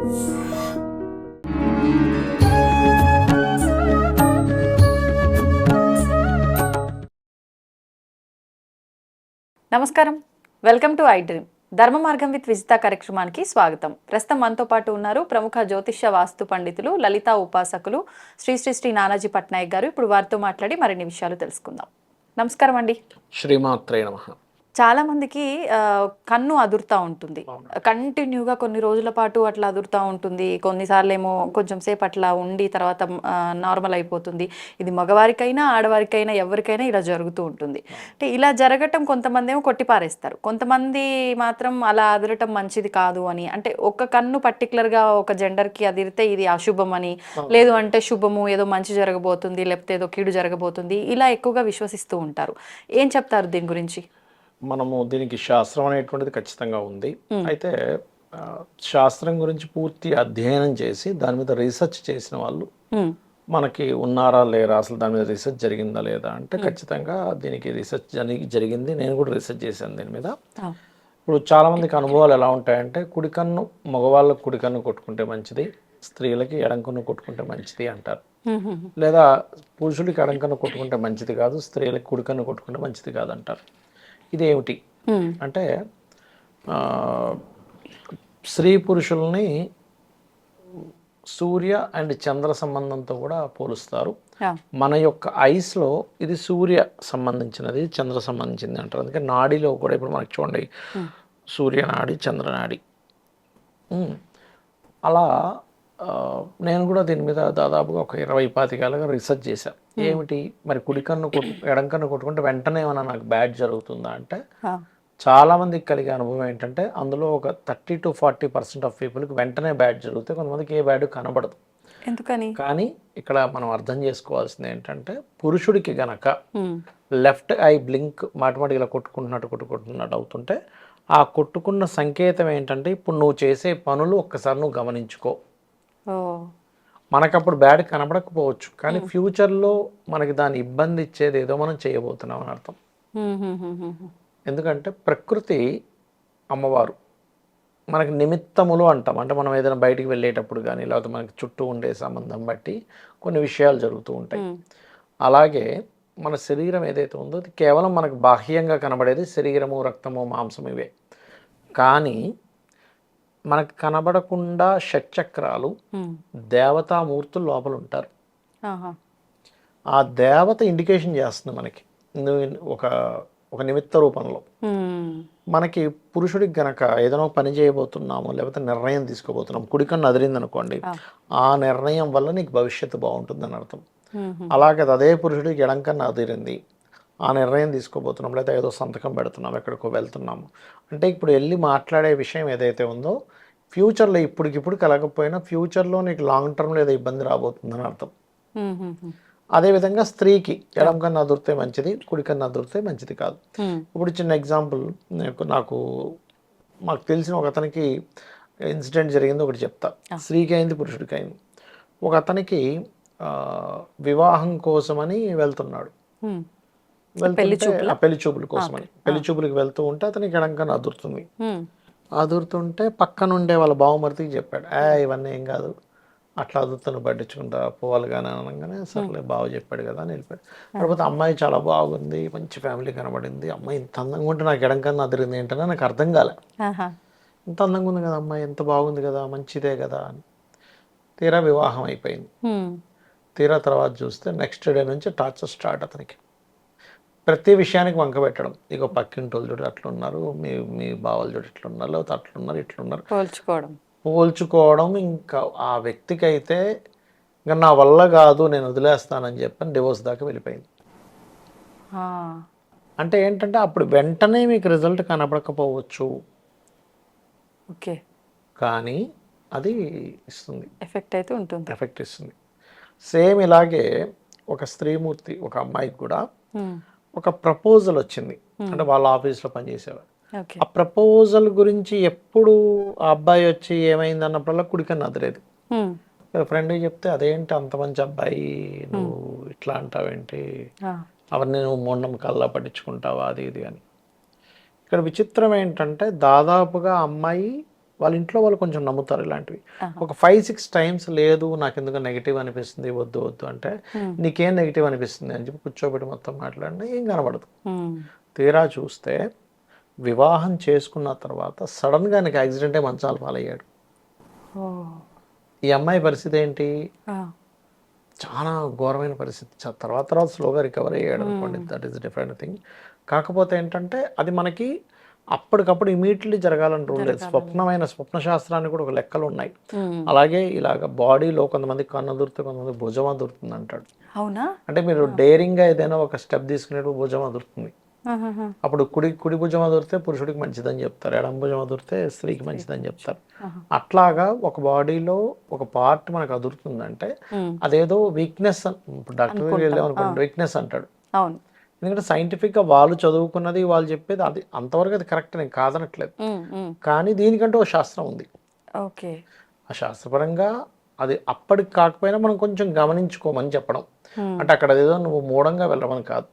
నమస్కారం, welcome to I dream. ధర్మ మార్గం విత్ విజిత కార్యక్రమానికి స్వాగతం. ప్రస్తుతం మనతో పాటు ఉన్నారు ప్రముఖ జ్యోతిష్య వాస్తు పండితులు, లలితా ఉపాసకులు శ్రీ శ్రీ శ్రీ నానాజీ పట్నాయక్ గారు. ఇప్పుడు వారితో మాట్లాడి మరిన్ని విషయాలు తెలుసుకుందాం. నమస్కారం అండి. శ్రీమాత్రే నమః. చాలా మందికి కన్ను అదురుతూ ఉంటుంది, కంటిన్యూగా కొన్ని రోజుల పాటు అట్లా అదురుతూ ఉంటుంది. కొన్నిసార్లు ఏమో కొంచెం సేపు అట్లా ఉండి తర్వాత నార్మల్ అయిపోతుంది. ఇది మగవారికైనా ఆడవారికైనా ఎవరికైనా ఇలా జరుగుతూ ఉంటుంది. అంటే ఇలా జరగటం కొంతమంది ఏమో కొట్టిపారేస్తారు, కొంతమంది మాత్రం అలా అదరటం మంచిది కాదు అని, అంటే ఒక కన్ను పర్టికులర్గా ఒక జెండర్కి అదిరితే ఇది అశుభం అని, లేదు అంటే శుభము, ఏదో మంచి జరగబోతుంది లేకపోతే ఏదో కీడు జరగబోతుంది, ఇలా ఎక్కువగా విశ్వసిస్తూ ఉంటారు. ఏం చెప్తారు దీని గురించి? మనము దీనికి శాస్త్రం అనేటువంటిది ఖచ్చితంగా ఉంది. అయితే శాస్త్రం గురించి పూర్తి అధ్యయనం చేసి దాని మీద రీసెర్చ్ చేసిన వాళ్ళు మనకి ఉన్నారా లేరా, అసలు దాని మీద రీసెర్చ్ జరిగిందా లేదా అంటే ఖచ్చితంగా దీనికి రీసెర్చ్ జరిగింది. నేను కూడా రీసెర్చ్ చేశాను దీని మీద. ఇప్పుడు చాలా మందికి అనుభవాలు ఎలా ఉంటాయంటే, కుడికన్ను మగవాళ్ళకు కుడికన్ను కొట్టుకుంటే మంచిది, స్త్రీలకి ఎడంకన్ను కొట్టుకుంటే మంచిది అంటారు. లేదా పురుషులకి ఎడంకన్ను కొట్టుకుంటే మంచిది కాదు, స్త్రీలకి కుడికన్ను కొట్టుకుంటే మంచిది కాదు అంటారు. ఇదేమిటి అంటే, స్త్రీ పురుషుల్ని సూర్య అండ్ చంద్ర సంబంధంతో కూడా పోలుస్తారు. మన యొక్క ఐస్లో ఇది సూర్య సంబంధించినది, చంద్ర సంబంధించింది అంటారు. అందుకే నాడిలో కూడా ఇప్పుడు మనకి చూడండి, సూర్యనాడి చంద్రనాడి. అలా నేను కూడా దీని మీద దాదాపుగా ఒక 20-25 రీసెర్చ్ చేశాను. ఏమిటి మరి కుడికన్ను ఎడంకన్ను కొట్టుకుంటే వెంటనే ఏమైనా నాకు బ్యాడ్ జరుగుతుందా అంటే, చాలా మందికి కలిగే అనుభవం ఏంటంటే, అందులో ఒక 30 to 40% ఆఫ్ పీపుల్కి వెంటనే బ్యాడ్ జరుగుతాయి, కొంతమందికి ఏ బ్యాడ్ కనబడదు. ఎందుకని? కానీ ఇక్కడ మనం అర్థం చేసుకోవాల్సింది ఏంటంటే, పురుషుడికి గనక లెఫ్ట్ ఐ బ్లింక్ మాటిమాటి ఇలా కొట్టుకుంటున్నట్టు అవుతుంటే, ఆ కొట్టుకున్న సంకేతం ఏంటంటే, ఇప్పుడు నువ్వు చేసే పనులు ఒక్కసారి నువ్వు గమనించుకో. మనకప్పుడు బ్యాడ్ కనబడకపోవచ్చు, కానీ ఫ్యూచర్లో మనకి దాని ఇబ్బంది ఇచ్చేది ఏదో మనం చేయబోతున్నాం అని అర్థం. ఎందుకంటే ప్రకృతి అమ్మవారు మనకి నిమిత్తములు అంటాం. అంటే మనం ఏదైనా బయటికి వెళ్ళేటప్పుడు కానీ, లేకపోతే మనకి చుట్టూ ఉండే సంబంధం బట్టి కొన్ని విషయాలు జరుగుతూ ఉంటాయి. అలాగే మన శరీరం ఏదైతే ఉందో అది కేవలం మనకు బాహ్యంగా కనబడేది శరీరము, రక్తము, మాంసం ఇవే. కానీ మనకు కనబడకుండా షట్చక్రాలు, దేవతామూర్తులు లోపల ఉంటారు. ఆ దేవత ఇండికేషన్ చేస్తుంది మనకి ఒక నిమిత్త రూపంలో. మనకి పురుషుడికి గనక ఏదైనా పని చేయబోతున్నాము, లేకపోతే నిర్ణయం తీసుకోబోతున్నాము, కుడికన్ను అదిరింది అనుకోండి, ఆ నిర్ణయం వల్ల నీకు భవిష్యత్తు బాగుంటుందని అర్థం. అలాగే అదే పురుషుడికి ఎడంకన్ను అదిరింది, ఆ నిర్ణయం తీసుకోబోతున్నాం, లేదా ఏదో సంతకం పెడుతున్నాం, ఎక్కడికో వెళ్తున్నాము అంటే, ఇప్పుడు వెళ్ళి మాట్లాడే విషయం ఏదైతే ఉందో ఫ్యూచర్లో ఇప్పటికిప్పుడు కలగకపోయినా ఫ్యూచర్లో నీకు లాంగ్ టర్మ్లో ఏదో ఇబ్బంది రాబోతుందని అర్థం. అదేవిధంగా స్త్రీకి ఎడం కన్ను అదురితే మంచిది, కుడి కన్ను అదురితే మంచిది కాదు. ఇప్పుడు చిన్న ఎగ్జాంపుల్ మాకు తెలిసిన ఒక అతనికి ఇన్సిడెంట్ జరిగింది, ఒకటి చెప్తా. స్త్రీకి అయింది, పురుషుడికి అయింది. ఒక అతనికి వివాహం కోసమని వెళ్తున్నాడు, పెళ్లి చూపుల కోసమని. పెళ్లి చూపులకి వెళ్తూ ఉంటే అతనికి ఎడం కన్ను అదురుతుంది. అదురుతుంటే పక్కన ఉండే వాళ్ళ బావమరిదికి చెప్పాడు, ఇవన్నీ ఏం కాదు, అట్లా అదురుతాను పట్టించుకుంటా పోవాలి కానీ అనగానే, సర్లే బావ చెప్పాడు కదా అని వెళ్ళిపోయాడు. కాకపోతే అమ్మాయి చాలా బాగుంది, మంచి ఫ్యామిలీ కనబడింది. అమ్మాయి ఇంత అందంగా ఉంటే నాకు ఎడం కన్ను అదిరింది ఏంటనే నాకు అర్థం కాలే. ఇంత అందంగా ఉంది కదా అమ్మాయి, ఎంత బాగుంది కదా, మంచిదే కదా అని. తీరా వివాహం అయిపోయింది. తీరా తర్వాత చూస్తే నెక్స్ట్ డే నుంచి టార్చర్ స్టార్ట్ అతనికి. ప్రతి విషయానికి వంక పెట్టడం. ఇక పక్కింటోళ్ళు చూడు అట్లున్నారు, మీ బావలు చూడు ఇట్లున్నారు, లేకపోతే అట్లున్నారు ఇట్లున్నారు, పోల్చుకోవడం. ఇంకా ఆ వ్యక్తికి అయితే ఇంకా నా వల్ల కాదు, నేను వదిలేస్తానని చెప్పని డివోర్స్ దాకా వెళ్ళిపోయింది. అంటే ఏంటంటే అప్పుడు వెంటనే మీకు రిజల్ట్ కనబడకపోవచ్చు, ఓకే, కానీ అది ఇస్తుంది, ఎఫెక్ట్ అయితే ఉంటుంది, ఎఫెక్ట్ ఇస్తుంది. సేమ్ ఇలాగే ఒక స్త్రీమూర్తి, ఒక అమ్మాయికి కూడా ఒక ప్రపోజల్ వచ్చింది. అంటే వాళ్ళ ఆఫీస్లో పనిచేసేవారు. ఆ ప్రపోజల్ గురించి ఎప్పుడు ఆ అబ్బాయి వచ్చి ఏమైంది అన్నప్పుడల్లా కుడికన్ను అదిరేది. ఫ్రెండ్కి చెప్తే, అదేంటి అంత మంచి అబ్బాయి నువ్వు ఇట్లా అంటావేంటి, అవన్నీ నువ్వు మొండం కల్లా పట్టించుకుంటావా, అది ఇది అని. ఇక్కడ విచిత్రం ఏంటంటే, దాదాపుగా అమ్మాయి వాళ్ళ ఇంట్లో వాళ్ళు కొంచెం నమ్ముతారు ఇలాంటివి. ఒక 5-6 టైమ్స్ లేదు నాకు ఎందుకు నెగిటివ్ అనిపిస్తుంది, వద్దు వద్దు అంటే నీకేం నెగిటివ్ అనిపిస్తుంది అని చెప్పి కూర్చోబెట్టి మొత్తం మాట్లాడినా ఏం కనబడదు. తీరా చూస్తే వివాహం చేసుకున్న తర్వాత సడన్గా ఆయనకి యాక్సిడెంటే మంచాలు పాలయ్యాడు. ఈ అమ్మాయి పరిస్థితి ఏంటి, చాలా ఘోరమైన పరిస్థితి. తర్వాత స్లోగా రికవర్ అయ్యాడు అనుకోండి, దట్ ఈస్ డిఫరెంట్ థింగ్. కాకపోతే ఏంటంటే అది మనకి అప్పటికప్పుడు ఇమీడియట్లీ జరగాలని రూల్ లేదు. స్వప్న శాస్త్రాన్ని కూడా ఒక లెక్కలు ఉన్నాయి. అలాగే ఇలాగ బాడీలో కొంతమంది కన్ను అదురుతుంది, కొంతమంది భుజం అదురుతుంది అంటాడు. అవునా? అంటే మీరు డేరింగ్గా ఏదైనా ఒక స్టెప్ తీసుకునేటప్పుడు భుజం అదురుతుంది. అప్పుడు కుడి భుజం అదిరితే పురుషుడికి మంచిదని చెప్తారు, ఎడం భుజం అదిరితే స్త్రీకి మంచిదని చెప్తారు. అట్లాగా ఒక బాడీలో ఒక పార్ట్ మనకు అదురుతుందంటే అదేదో వీక్నెస్, డాక్టర్ దగ్గర వెళ్ళామనుకోండి వీక్నెస్ అంటాడు. ఎందుకంటే సైంటిఫిక్గా వాళ్ళు చదువుకున్నది వాళ్ళు చెప్పేది అది అంతవరకు అది కరెక్ట్, నేను కాదనట్లేదు. కానీ దీనికంటూ ఒక శాస్త్రం ఉంది. ఆ శాస్త్రపరంగా అది అప్పటికి కాకపోయినా మనం కొంచెం గమనించుకోమని చెప్పడం. అంటే అక్కడ ఏదో నువ్వు మూఢంగా వెళ్ళమని కాదు,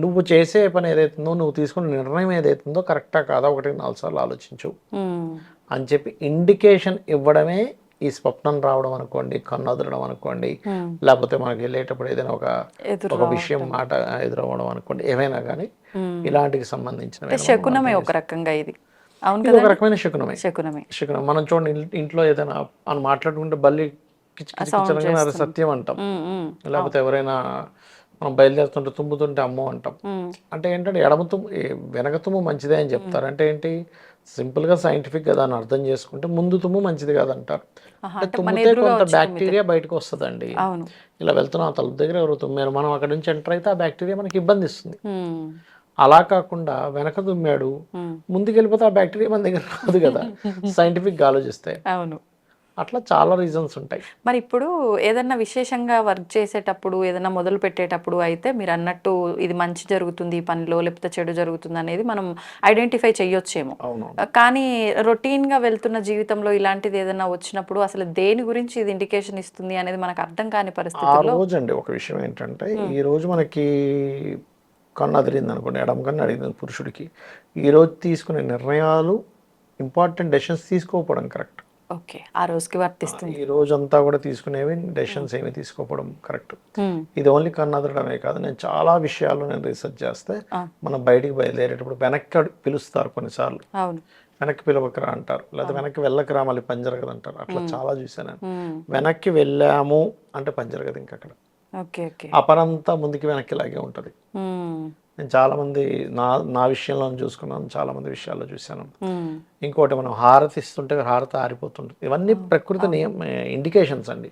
నువ్వు చేసే పని ఏదైతుందో, నువ్వు తీసుకున్న నిర్ణయం ఏదైతుందో కరెక్టా కాదా 1-4 సార్లు ఆలోచించు అని చెప్పి ఇండికేషన్ ఇవ్వడమే ఈ స్వప్నం రావడం అనుకోండి, కన్ను అదరడం అనుకోండి, లేకపోతే మనకి వెళ్ళేటప్పుడు ఏదైనా ఒక విషయం మాట ఎదురవ్వడం అనుకోండి, ఏమైనా కానీ ఇలాంటికి సంబంధించిన శకునమే ఒక రకంగా. ఇది ఒక రకమైన శకునం. మనం చూడండి, ఇంట్లో ఏదైనా మనం మాట్లాడుకుంటే బల్లి కిచకిచనగానే అది సత్యం అంటాం. లేకపోతే ఎవరైనా మనం బయలుదేరుతుంటే తుమ్ముతుంటే అమ్మో అంటాం. అంటే ఏంటంటే వెనక తుమ్ము మంచిదే అని చెప్తారు. అంటే ఏంటి, సింపుల్గా సైంటిఫిక్గా దాన్ని అర్థం చేసుకుంటే ముందు తుమ్ము మంచిది కాదంటారు. అంటే తుమ్మితే కొంత బ్యాక్టీరియా బయటకు వస్తుందండి. ఇలా వెళ్తున్నాం తలుపు దగ్గర ఎవరు తుమ్మారు, మనం అక్కడ నుంచి ఎంటర్ అయితే ఆ బ్యాక్టీరియా మనకి ఇబ్బంది ఇస్తుంది. అలా కాకుండా వెనక తుమ్మాడు ముందుకు వెళ్ళిపోతే ఆ బ్యాక్టీరియా మన దగ్గర రాదు కదా సైంటిఫిక్గా ఆలోచిస్తే. అట్లా చాలా రీజన్స్ ఉంటాయి. మరి ఇప్పుడు ఏదన్నా విశేషంగా వర్క్ చేసేటప్పుడు, ఏదైనా మొదలు పెట్టేటప్పుడు అయితే మీరు అన్నట్టు ఇది మంచి జరుగుతుంది ఈ పనిలో, లేకపోతే చెడు జరుగుతుంది అనేది మనం ఐడెంటిఫై చేయొచ్చేమో. కానీ రొటీన్గా వెళ్తున్న జీవితంలో ఇలాంటిది ఏదైనా వచ్చినప్పుడు అసలు దేని గురించి ఇది ఇండికేషన్ ఇస్తుంది అనేది మనకు అర్థం కాని పరిస్థితుల్లో. ఆ రోజు అండి ఒక విషయం ఏంటంటే, ఈ రోజు మనకి కన్ను అదిరింది అనుకోండి, ఎడమ కన్ను అడిగింది పురుషుడికి, ఈరోజు తీసుకునే నిర్ణయాలు ఇంపార్టెంట్ డెసిషన్స్ తీసుకోకపోవడం కరెక్ట్. ఆ రోజుకి వర్తిస్తుంది. ఈ రోజంతా కూడా తీసుకునేవి డెసిషన్స్ ఏమి తీసుకోవడం కరెక్ట్. ఇది ఓన్లీ కన్ను అదరడమే కాదు, నేను చాలా విషయాలు నేను రీసెర్చ్ చేస్తే మనం బయటికి బయలుదేరేటప్పుడు వెనక్కి పిలుస్తారు కొన్నిసార్లు, వెనక్కి పిలవకరా అంటారు, లేదా వెనక్కి వెళ్ళకరా మళ్ళీ పని జరగదు అంటారు. అట్లా చాలా చూసాను. వెనక్కి వెళ్ళాము అంటే పని జరగదు ఇంకా అక్కడ, ఆ పనంతా ముందుకి వెనక్కి లాగే ఉంటుంది. నేను చాలా మంది నా విషయంలో చూసుకున్నాను, చాలా మంది విషయాల్లో చూశాను. ఇంకోటి, మనం హారతి ఇస్తుంటే హారతి ఆరిపోతుంటుంది, ఇవన్నీ ప్రకృతి ఇండికేషన్స్ అండి.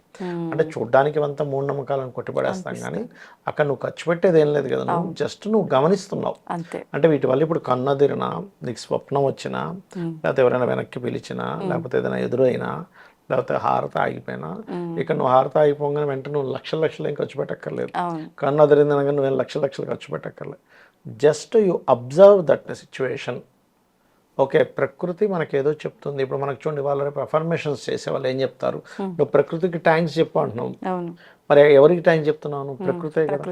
అంటే చూడ్డానికి అంతా మూఢనమ్మకాలను కొట్టిపడేస్తాం, కానీ అక్కడ నువ్వు ఖర్చు పెట్టేది ఏం లేదు కదా, నువ్వు జస్ట్ నువ్వు గమనిస్తున్నావు. అంటే వీటి వల్ల ఇప్పుడు కన్నదిరినా, నీకు స్వప్నం వచ్చినా, లేకపోతే ఎవరైనా వెనక్కి పిలిచినా, లేకపోతే ఏదైనా ఎదురైనా, లేకపోతే హారత ఆగిపోయినా, ఇక నువ్వు హారత ఆగిపోగానే వెంటనే నువ్వు లక్షలు ఏం ఖర్చు పెట్టక్కర్లేదు. కన్ను అదిరిందనగా నువ్వేం లక్షలు ఖర్చు పెట్టక్కర్లేదు. Just you observe that situation. Okay, ప్రకృతి మనకేదో చెప్తుంది. ఇప్పుడు మనకు చూడండి, వాళ్ళ రేపు అఫర్మేషన్స్ చేసే వాళ్ళు ఏం చెప్తారు, నువ్వు ప్రకృతికి థ్యాంక్స్ చెప్పు అంటున్నావు. మరి ఎవరికి థ్యాంక్స్ చెప్తున్నావు? నువ్వు ప్రకృతే కదా.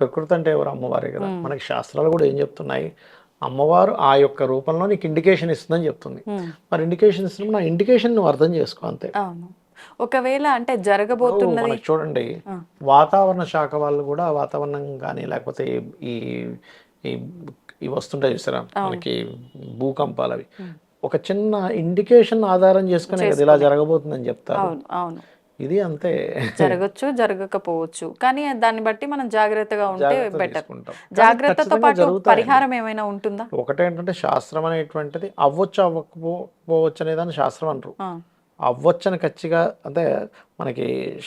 ప్రకృతి అంటే ఎవరు? అమ్మవారే కదా. మనకి శాస్త్రాలు కూడా ఏం చెప్తున్నాయి, అమ్మవారు ఆ యొక్క రూపంలో నీకు ఇండికేషన్ ఇస్తుందని చెప్తుంది. మరి ఇండికేషన్ ఇస్తున్నప్పుడు నా ఇండికేషన్ నువ్వు అర్థం చేసుకో అంతే. ఒకవేళ అంటే జరగబోతున్నది చూడండి, వాతావరణ శాఖ వాళ్ళు కూడా వాతావరణం కానీ, లేకపోతే ఇవి వస్తుంటాయి చూసారా మనకి భూకంపాలు, అవి ఒక చిన్న ఇండికేషన్ ఆధారం చేసుకునే కదా ఇలా జరగబోతుందని చెప్తారు. ఇది అంతే, జరగచ్చు జరగకపోవచ్చు, కానీ దాన్ని బట్టి మనం జాగ్రత్తగా ఉంటే బెటర్. జాగ్రత్తతో పాటు పరిహారం ఏమైనా ఉంటుందా? ఒకటేంటంటే శాస్త్రం అనేటువంటిది అవ్వచ్చు అవ్వకపోవచ్చు అనేదాన్ని శాస్త్రం అంటారు. అవ్వచ్చని ఖచ్చితంగా, అంటే మనకి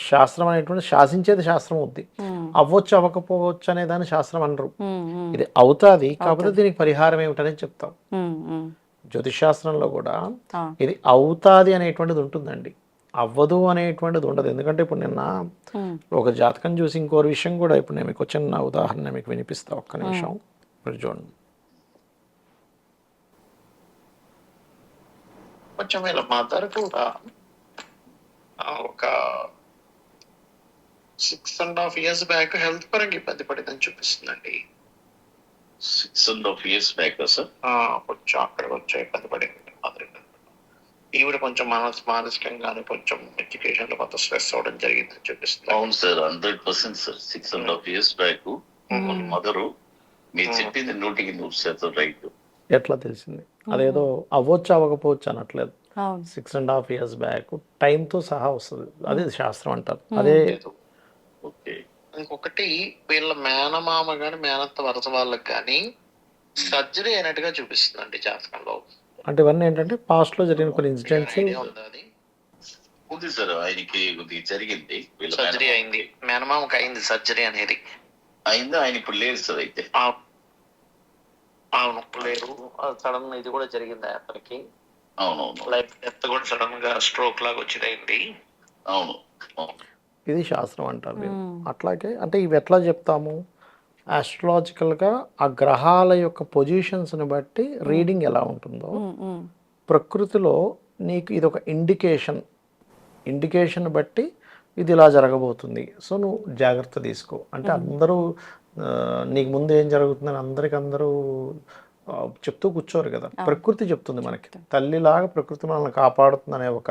శాస్త్రం అనేటువంటి శాసించేది శాస్త్రం అవుద్ది. అవ్వచ్చు అవ్వకపోవచ్చు అనే దాన్ని శాస్త్రం అనరు. ఇది అవుతాది, కాకపోతే దీనికి పరిహారం ఏమిటనేది చెప్తాం. జ్యోతిషాస్త్రంలో కూడా ఇది అవుతాది అనేటువంటిది ఉంటుందండి, అవ్వదు అనేటువంటిది ఉండదు. ఎందుకంటే ఇప్పుడు నిన్న ఒక జాతకం చూసి ఇంకో విషయం కూడా, ఇప్పుడు నేను మీకు చిన్న ఉదాహరణ మీకు వినిపిస్తా, ఒక్క నిమిషం. ఇప్పుడు చూడండి, కొంచెం వీళ్ళ మదర్ కూడా ఒక 6.5 years బ్యాక్ హెల్త్ పరంగా ఇబ్బంది పడిందని చూపిస్తుందండి. 6.5 years బ్యాక్ సార్ కొంచెం అక్కడ కొంచెం ఇబ్బంది పడింది మదర్. ఈవిడ కొంచెం మానసికంగానే కొంచెం ఎడ్యుకేషన్ లో కొంత స్ట్రెస్ అవడం జరిగిందని చూపిస్తుంది. అవును సార్, 100% సార్. 6.5 years బ్యాక్ వాళ్ళ మదరు మీరు చెప్పింది 100% రైట్. ఎట్లా తెలిసింది? అదేదో అవ్వచ్చు అవ్వకపోవచ్చు అనట్లేదు. అవును 6.5 years బ్యాక్ టైంతో సహా వస్తుంది. అదే శాస్త్రం అంటారు. అదే ఓకే. ఇంకొకటి వీళ్ళ మేనమామ గాని మేనత్త వరుస వాళ్ళకి కానీ సర్జరీ అయినట్టుగా చూపిస్తుందండి జాతకంలో. అంటే ఇవన్నీ ఏంటంటే పాస్ట్లో జరిగిన కొన్ని ఇన్సిడెంట్స్. ఐడియా ఉందా అది? ఉంది సార్, ఆయనకి కొద్దిగా జరిగింది. వీళ్ళ సర్జరీ మేనమామకి. అయింది, మేనమామకి అయింది సర్జరీ అనేది. అయిందా? ఆయన ఇప్పుడు లేదు సార్ అయితే. అవును లేరు. సడన్ ఇది కూడా జరిగింది అతనికి. అవునవును లైఫ్ డెత్ కూడా సడన్ గా స్ట్రోక్ లాగా వచ్చింది. అవును అవును. ఇది శాస్త్రం అంటారు మీరు. అట్లాగే అంటే ఇవి ఎట్లా చెప్తాము? ఆస్ట్రలాజికల్గా ఆ గ్రహాల యొక్క పొజిషన్స్ని బట్టి రీడింగ్ ఎలా ఉంటుందో ప్రకృతిలో నీకు ఇది ఒక ఇండికేషన్ బట్టి ఇది ఇలా జరగబోతుంది. సో నువ్వు జాగ్రత్త తీసుకో అంటే అందరూ నీకు ముందు ఏం జరుగుతుందని అందరూ చెప్తూ కూర్చోరు కదా. ప్రకృతి చెప్తుంది మనకి. తల్లిలాగా ప్రకృతి మనల్ని కాపాడుతుందనే ఒక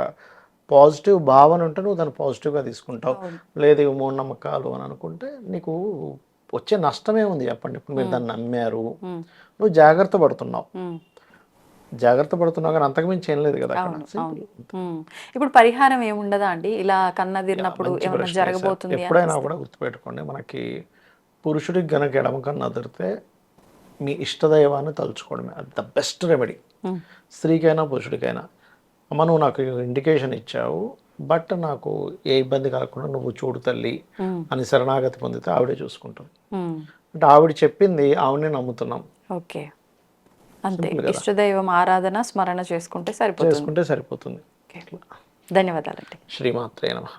పాజిటివ్ భావన ఉంటే నువ్వు దాన్ని పాజిటివ్గా తీసుకుంటావు. లేదు ఇవి మూఢనమ్మకాలు అని అనుకుంటే నీకు వచ్చే నష్టమే ఉంది చెప్పండి. ఇప్పుడు మీరు దాన్ని నమ్మారు, నువ్వు జాగ్రత్త పడుతున్నావు కానీ అంతకుమించి ఏం లేదు కదా అక్కడ. Simple. ఇప్పుడు పరిహారం ఏముండదా అండి ఇలా కన్నదిరినప్పుడు మంచి ఏమన్నా ప్రశ్నే జరగబోతుంది సార్. ఎప్పుడైనా కూడా గుర్తుపెట్టుకోండి, మనకి పురుషుడికి గనక ఎడమ కన్ను అదిరితే మీ ఇష్టదైవాన్ని తలుచుకోవడమే అది ద బెస్ట్ రెమెడీ. స్త్రీకైనా పురుషుడికైనా, అమ్మ నువ్వు నాకు ఇండికేషన్ ఇచ్చావు బట్ నాకు ఏ ఇబ్బంది కాకుండా నువ్వు చూడు తల్లి అని శరణాగతి పొందితే ఆవిడే చూసుకుంటాం. అంటే ఆవిడ చెప్పింది ఆవిడనే నమ్ముతున్నాం. ఓకే అంతే. ఇష్టదైవం ఆరాధన స్మరణ చేసుకుంటే సరిపోతుంది. ఓకే. ధన్యవాదాలండి. శ్రీమాత్రే నమః.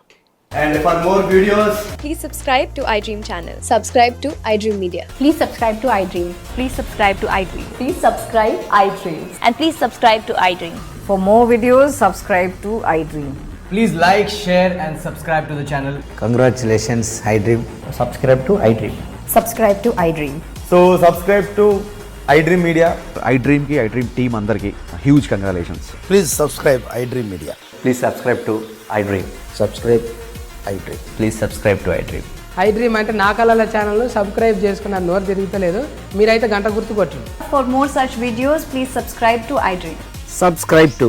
And for more videos, Please subscribe to iDream channel. Subscribe to iDream Media. Please subscribe to iDream. Please subscribe to iDream. Please subscribe iDream. And please subscribe to iDream. For more videos, subscribe to iDream. please like, share, and subscribe to the channel. Congratulations, iDream. Subscribe to iDream. Subscribe to iDream. So, subscribe to iDream Media. iDream ki iDream team andarki huge congratulations. Please subscribe iDream Media. Please subscribe to iDream. Subscribe iDream. Please subscribe to iDream. iDream అంటే నా కళల ఛానల్ను subscribe చేసుకున్న నోరు తిరుగుతలేదు, మీరైతే గంట గుర్తు కొట్టండి. For more such videos, please subscribe to iDream. Subscribe to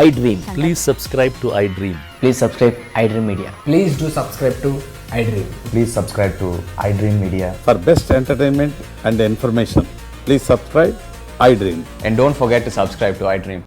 iDream. Please subscribe to iDream. Please subscribe iDream Media. Please do subscribe to iDream. Please subscribe to iDream Media. For best entertainment and information, please subscribe iDream. And don't forget to subscribe to iDream.